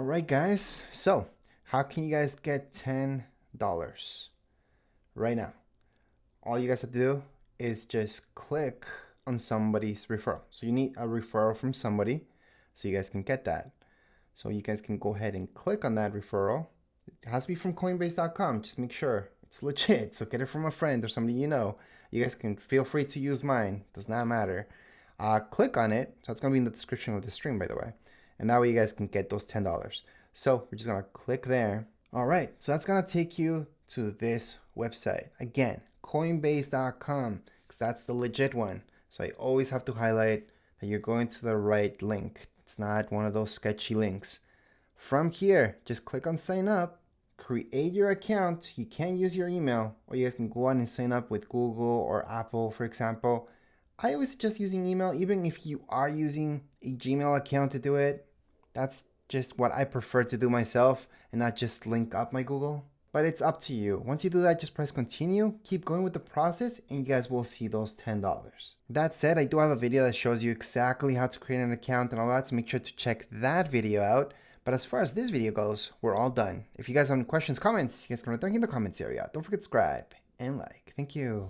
right, guys. So how can you guys get $10 right now? All you guys have to do is just click on somebody's referral. So you need a referral from somebody so you guys can get that. So you guys can go ahead and click on that referral. It has to be from Coinbase.com. Just make sure it's legit. So get it from a friend or somebody you know. You guys can feel free to use mine. Does not matter. Click on it. So it's going to be in the description of the stream, by the way. And that way you guys can get those $10. So we're just going to click there. All right. So that's going to take you to this website. Again, Coinbase.com, because that's the legit one. So I always have to highlight that you're going to the right link. It's not one of those sketchy links. From here, just click on sign up, create your account. You can use your email, or you guys can go on and sign up with Google or Apple, for example. I always suggest using email, even if you are using a Gmail account to do it. That's just what I prefer to do myself and not just link up my Google. But it's up to you. Once you do that, just press continue, keep going with the process, and you guys will see those $10. That said, I do have a video that shows you exactly how to create an account and all that, so make sure to check that video out. But as far as this video goes, we're all done. If you guys have any questions, comments, you guys can write them in the comments area. Don't forget to subscribe and like. Thank you.